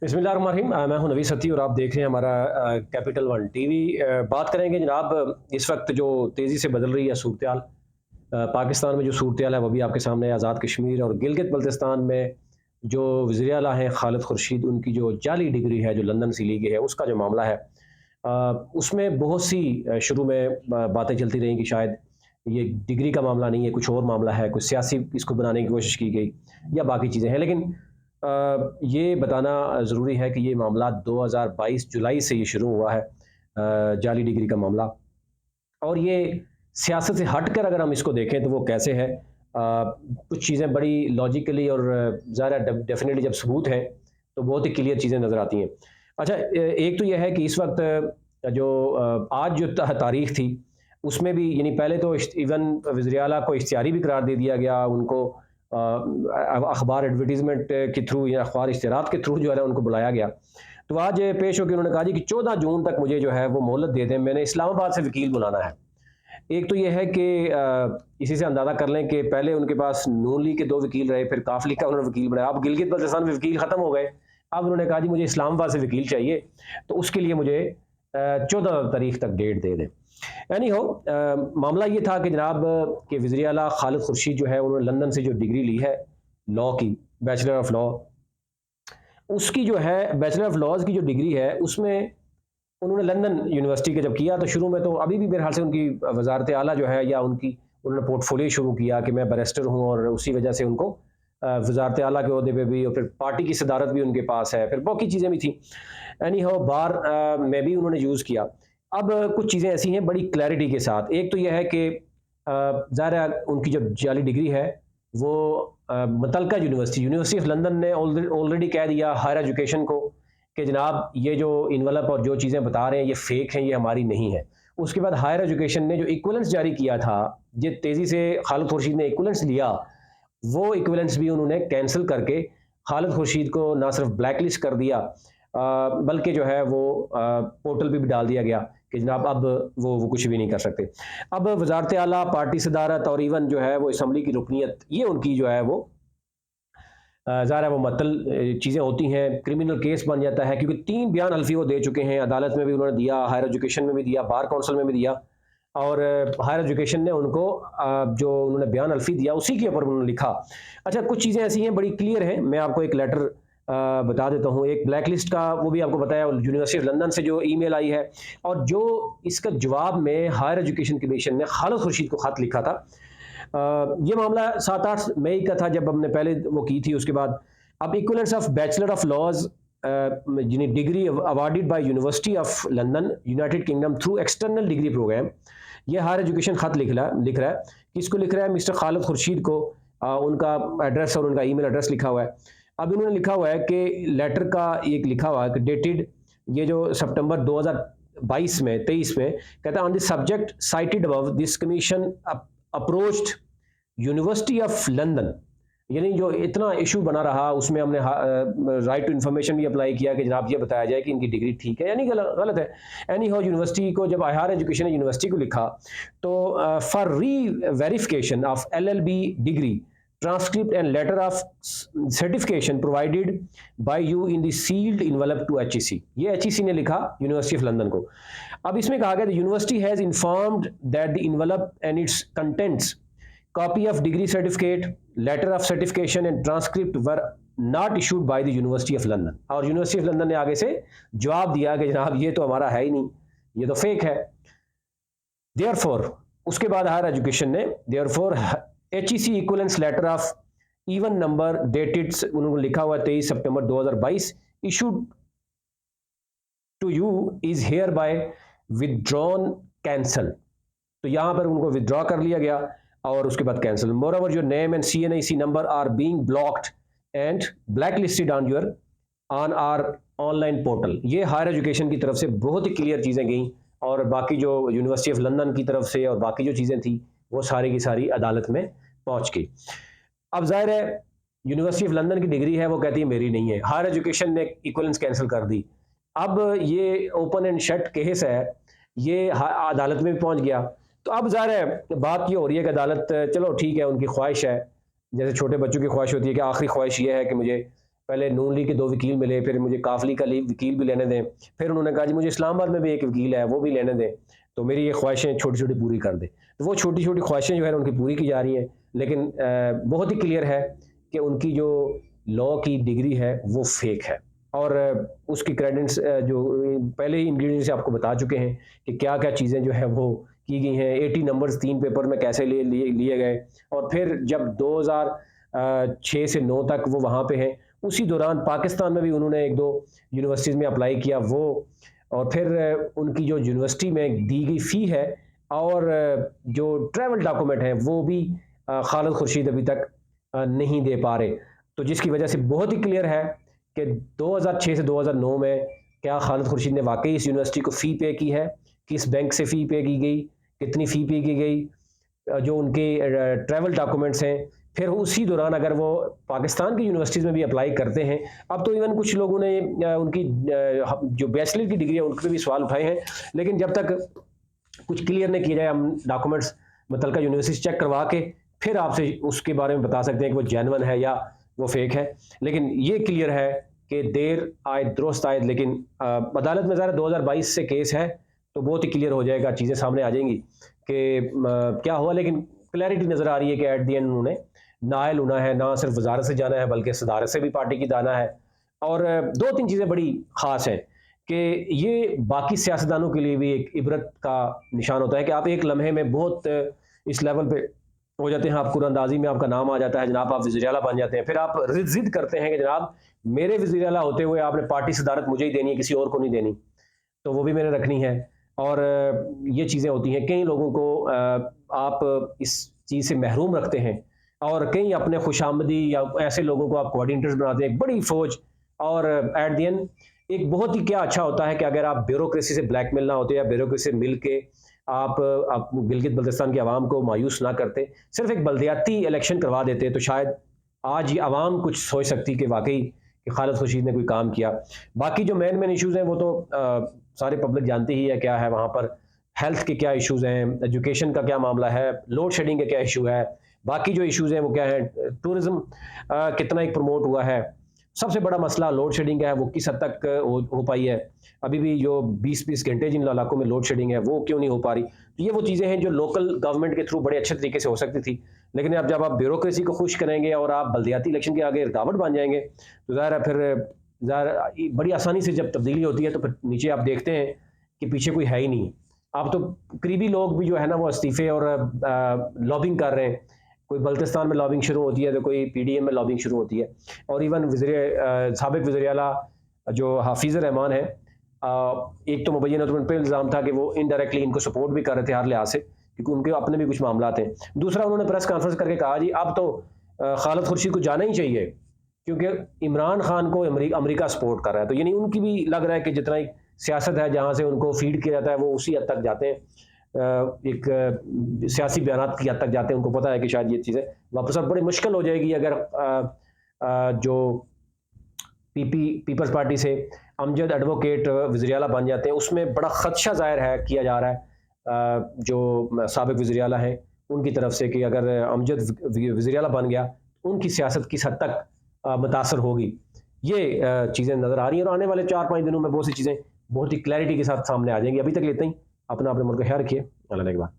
बिस्मिल्लाहिर्रहमानिर्रहीम। मैं हूं नवी सती और आप देख रहे हैं हमारा कैपिटल वन टीवी। बात करेंगे जनाब इस वक्त जो तेज़ी से बदल रही है सूरत हाल। पाकिस्तान में जो सूरत हाल है वो भी आपके सामने है। आज़ाद कश्मीर और गिलगित बल्तिस्तान में जो वज़ीर आला हैं खालिद खुर्शीद, उनकी जो जाली डिग्री है जो लंदन से ली गई है, उसका जो मामला है, उसमें बहुत सी शुरू में बातें चलती रहीं कि शायद ये डिग्री का मामला नहीं है, कुछ और मामला है, कुछ सियासी इसको बनाने की कोशिश की गई या बाकी चीज़ें हैं। लेकिन ये बताना ज़रूरी है कि ये मामला 2022 जुलाई से ये शुरू हुआ है, जाली डिग्री का मामला। और ये सियासत से हटकर अगर हम इसको देखें तो वो कैसे है, कुछ चीज़ें बड़ी लॉजिकली और ज़ाहिर है डेफिनेटली जब सबूत हैं तो बहुत ही क्लियर चीज़ें नज़र आती हैं। अच्छा, एक तो ये है कि इस वक्त जो आज जो तारीख थी उसमें भी, यानी पहले तो इवन वज़ीर आला को इख्तियारी भी करार दे दिया गया, उनको अखबार एडवर्टीजमेंट के थ्रू या अखबार इश्तहारात के थ्रू जो है ना उनको बुलाया गया। तो आज पेश होकर उन्होंने कहा जी कि 14 जून तक मुझे जो है वो मोहलत दे दें, मैंने इस्लामाबाद से वकील बुलाना है। एक तो ये है कि इसी से अंदाज़ा कर लें कि पहले उनके पास नून लीग के 2 वकील रहे, फिर काफ लीग का उन्होंने वकील बनाया, अब गिलगित बल्तिस्तान में वकील ख़त्म हो गए। अब उन्होंने कहा जी मुझे इस्लामाबाद से वकील चाहिए, तो उसके लिए मुझे 14 तारीख तक डेट दे दें। एनी हो, मामला ये था कि जनाब के वज़ीर आला खालिद खुर्शीद जो है उन्होंने लंदन से जो डिग्री ली है लॉ की, बैचलर ऑफ लॉ, उसकी जो है बैचलर ऑफ लॉज़ की जो डिग्री है उसमें उन्होंने लंदन यूनिवर्सिटी के जब किया तो शुरू में तो अभी भी मेरे ख्याल से उनकी वज़ारत आला जो है या उनकी उन्होंने पोर्टफोलियो शुरू किया कि मैं बैरिस्टर हूँ और उसी वजह से उनको वज़ारत आला के ओहदे पे भी और फिर पार्टी की सदारत भी उनके पास है, फिर बाकी चीज़ें भी थी। एनी हाउ बार में भी उन्होंने यूज़ किया। अब कुछ चीज़ें ऐसी हैं बड़ी क्लैरिटी के साथ। एक तो ये है कि ज़ाहिर है उनकी जो जाली डिग्री है वो मुतलका यूनिवर्सिटी ऑफ लंदन ने ऑलरेडी कह दिया हायर एजुकेशन को कि जनाब ये जो इन्वेलप और जो चीज़ें बता रहे हैं ये फ़ेक हैं, ये हमारी नहीं है। उसके बाद हायर एजुकेशन ने जो इक्विवेलेंस जारी किया था, ये तेज़ी से खालिद खुर्शीद ने इक्विवेलेंस लिया, वो इक्विवेलेंस भी उन्होंने कैंसल करके खालिद खुर्शीद को ना सिर्फ ब्लैकलिस्ट कर दिया, बल्कि जो है वो पोर्टल पे भी डाल दिया गया कि जनाब अब वो कुछ भी नहीं कर सकते। अब वज़ारत आला, पार्टी सदारत और इवन जो है वो असम्बली की रुकनीत, ये उनकी जो है वो ज़ाहिर है वो मअतल चीज़ें होती हैं, क्रिमिनल केस बन जाता है क्योंकि 3 बयान हल्फ़ी वो दे चुके हैं, अदालत में भी उन्होंने दिया, हायर एजुकेशन में भी दिया, बार काउंसिल में भी दिया और हायर एजुकेशन ने उनको जो उन्होंने बयान हल्फ़ी दिया उसी के ऊपर उन्होंने लिखा। अच्छा, कुछ चीज़ें ऐसी हैं बड़ी क्लियर हैं, मैं आपको एक लेटर बता देता हूँ, एक ब्लैक लिस्ट का वो भी आपको बताया, यूनिवर्सिटी ऑफ लंदन से जो ईमेल आई है और जो इसका जवाब में हायर एजुकेशन कमीशन ने खालिद खुर्शीद को ख़त लिखा था। ये मामला 7-8 मई का था जब हमने पहले वो की थी। उसके बाद अब equivalence of bachelor of laws यानी degree awarded by university of London United Kingdom through external degree programme, ये हायर एजुकेशन खत लिख रहा है। किसको लिख रहा है? मिस्टर खालिद खुर्शीद को। उनका एड्रेस और उनका ईमेल एड्रेस लिखा हुआ है। अब इन्होंने लिखा हुआ है कि लेटर का एक लिखा हुआ है कि डेटेड, ये जो सितंबर 2022 में 23 में कहता है on the subject cited above this commission approached university of London, यानी जो इतना इशू बना रहा उसमें हमने राइट टू इन्फॉर्मेशन भी अप्लाई किया कि जनाब ये बताया जाए कि इनकी डिग्री ठीक है यानी गलत है। एनी हाउ यूनिवर्सिटी को जब हायर एजुकेशन यूनिवर्सिटी को लिखा तो for re verification of LLB degree transcript and letter of certification provided by you in the sealed envelope to HEC, ये एचईसी ने लिखा यूनिवर्सिटी ऑफ लंदन को। अब इसमें कहा गया university has informed that the envelope and it's contents, copy of degree certificate, letter of certification and transcript were not issued by the University of London। और university of London ने आगे से जवाब दिया कि जनाब ये तो हमारा है ही नहीं, ये तो फेक है। Therefore, उसके बाद हायर एजुकेशन ने therefore HEC equivalence letter of even number dated, उन्होंने लिखा हुआ 23 सितंबर 2022, issued to you is hereby withdrawn cancel। तो यहाँ पर उनको विथड्रॉ कर लिया गया और उसके बाद cancel. Moreover your name and CNIC number are being blocked and black listed on our online portal. ये हायर एजुकेशन की तरफ से बहुत ही क्लियर चीज़ें गई और बाकी जो यूनिवर्सिटी ऑफ लंदन की तरफ से और बाकी जो चीज़ें थी वो सारी की सारी अदालत में पहुंच गई। अब जाहिर है यूनिवर्सिटी ऑफ लंदन की डिग्री है, वो कहती है मेरी नहीं है, हायर एजुकेशन ने इक्विवेलेंस कैंसिल कर दी। अब ये ओपन एंड शट केस है, ये अदालत में भी पहुंच गया। तो अब ज़ाहिर है बात ये हो रही है कि अदालत, चलो ठीक है उनकी ख्वाहिश है, जैसे छोटे बच्चों की ख्वाहिश होती है कि आखिरी ख्वाहिश ये है कि मुझे पहले नून लीग के 2 वकील मिले, फिर मुझे काफ लीग का वकील भी लेने दें। फिर उन्होंने कहा जी मुझे इस्लामाबाद में भी एक वकील है, वो भी लेने दें, तो मेरी ये ख्वाहिशें छोटी-छोटी पूरी कर दें। तो वो छोटी-छोटी ख्वाहिशें जो है उनकी पूरी की जा रही हैं, लेकिन बहुत ही क्लियर है कि उनकी जो लॉ की डिग्री है वो फेक है। और उसकी क्रेडेंट्स जो पहले ही इंग्रीडिएंट्स आपको बता चुके हैं कि क्या-क्या चीज़ें जो है वो की गई हैं। 80 नंबर्स 3 पेपर में कैसे लिए गए, और फिर जब 2006 से 9 तक वो वहाँ पे हैं, उसी दौरान पाकिस्तान में भी उन्होंने 1-2 यूनिवर्सिटीज़ में अप्लाई किया वो, और फिर उनकी जो यूनिवर्सिटी में दी गई फ़ी है और जो ट्रैवल डॉक्यूमेंट हैं वो भी खालिद खुर्शीद अभी तक नहीं दे पा रहे। तो जिसकी वजह से बहुत ही क्लियर है कि 2006 से 2009 में क्या खालिद खुर्शीद ने वाक़ई इस यूनिवर्सिटी को फ़ी पे की है, किस बैंक से फ़ी पे की गई, कितनी फ़ी पे की गई, जो उनके ट्रैवल डॉक्यूमेंट्स हैं। फिर उसी दौरान अगर वो पाकिस्तान की यूनिवर्सिटीज़ में भी अप्लाई करते हैं, अब तो इवन कुछ लोगों ने उनकी जो बैचलर की डिग्री है उन पे भी सवाल उठाए हैं, लेकिन जब तक कुछ क्लियर नहीं किया जाए, हम डॉक्यूमेंट्स मुतल्लिका यूनिवर्सिटी चेक करवा के फिर आपसे उसके बारे में बता सकते हैं कि वो जेन्युइन है या वो फेक है। लेकिन ये क्लियर है कि देर आए दुरुस्त आए, लेकिन अदालत में ज़रा 2022 से केस है, तो बहुत ही क्लियर हो जाएगा, चीज़ें सामने आ जाएंगी कि क्या हुआ। लेकिन क्लैरिटी नज़र आ रही है कि एट दी एंड उन्होंने नायल होना है, ना सिर्फ वजारत से जाना है बल्कि सदारत से भी पार्टी की जाना है। और 2-3 चीज़ें बड़ी ख़ास हैं कि ये बाकी सियासतदानों के लिए भी एक इबरत का निशान होता है कि आप एक लम्हे में बहुत इस लेवल पे हो जाते हैं, आपको अंदाजी में आपका नाम आ जाता है, जनाब आप वज़ीर आला बन जाते हैं, फिर आप ज़िद करते हैं कि जनाब मेरे वज़ीर आला होते हुए आपने पार्टी सदारत मुझे ही देनी है, किसी और को नहीं देनी, तो वो भी मैंने रखनी है। और ये चीज़ें होती हैं, कई लोगों को आप इस चीज़ से महरूम रखते हैं, और कई अपने खुशामदी या ऐसे लोगों को आप कोऑर्डिनेटर्स बनाते हैं, एक बड़ी फ़ौज। और एट द एंड एक बहुत ही क्या अच्छा होता है कि अगर आप ब्यूरोक्रेसी से ब्लैकमेल ना होते या ब्यूरोक्रेसी से मिल के आप गिलगित बल्तिस्तान की आवाम को मायूस ना करते, सिर्फ एक बल्दियाती इलेक्शन करवा देते, तो शायद आज ये आवाम कुछ सोच सकती कि वाकई कि खालिद खुर्शीद ने कोई काम किया। बाकी जो मेन इश्यूज़ हैं वो तो सारे पब्लिक जानती ही है क्या है वहाँ पर। हेल्थ के क्या इश्यूज़ हैं, एजुकेशन का क्या मामला है, लोड शेडिंग का क्या इशू है, बाकी जो इश्यूज़ हैं वो क्या है, टूरिज़्म कितना एक प्रमोट हुआ है। सबसे बड़ा मसला लोड शेडिंग का है, वो किस हद तक हो पाई है। अभी भी जो 20-20 घंटे जिन इलाकों में लोड शेडिंग है वो क्यों नहीं हो पा रही। तो ये वो चीज़ें हैं जो लोकल गवर्नमेंट के थ्रू बड़े अच्छे तरीके से हो सकती थी, लेकिन अब जब आप ब्यूरोक्रेसी को खुश करेंगे और आप बल्दियाती इलेक्शन के आगे रुकावट बन जाएंगे, तो ज़ाहिर है फिर ज़ाहिर बड़ी आसानी से जब तब्दीली होती है तो फिर नीचे आप देखते हैं कि पीछे कोई है ही नहीं। आप तो करीबी लोग भी जो है ना वो इस्तीफ़े और लॉबिंग कर रहे हैं। कोई बल्तिस्तान में लॉबिंग शुरू होती है, तो कोई पीडीएम में लॉबिंग शुरू होती है। और इवन साबिक वज़ीर आला जो हाफिज़ रहमान है, एक तो मुबैयन तौर पे इल्ज़ाम था कि वो इनडायरेक्टली इनको सपोर्ट भी कर रहे थे हर लिहाज से, क्योंकि उनके अपने भी कुछ मामलात हैं। दूसरा, उन्होंने प्रेस कॉन्फ्रेंस करके कहा जी अब तो खालिद खुर्शीद को जाना ही चाहिए, क्योंकि इमरान खान को अमेरिका सपोर्ट कर रहा है। तो यानी उनकी भी लग रहा है कि जितना ही सियासत है जहाँ से उनको फीड किया जाता है वो उसी हद तक जाते हैं, एक सियासी बयानात की हद तक जाते हैं। उनको पता है कि शायद ये चीज़ें वापस अब बड़ी मुश्किल हो जाएगी अगर जो पीपल्स पार्टी से अमजद एडवोकेट वज़ीर आला बन जाते हैं। उसमें बड़ा ख़दशा ज़ाहिर है किया जा रहा है जो साबिक वज़ीर आला हैं उनकी तरफ से, कि अगर अमजद वज़ीर आला बन गया उनकी सियासत किस हद तक मुतासर होगी। ये चीज़ें नज़र आ रही हैं, और आने वाले 4-5 दिनों में बहुत सी चीज़ें बहुत ही क्लैरिटी के साथ सामने आ जाएंगी। अभी तक लेते ही अपना अपने मुल्क का ख्याल रखिए। अल्लाह ने के बाद।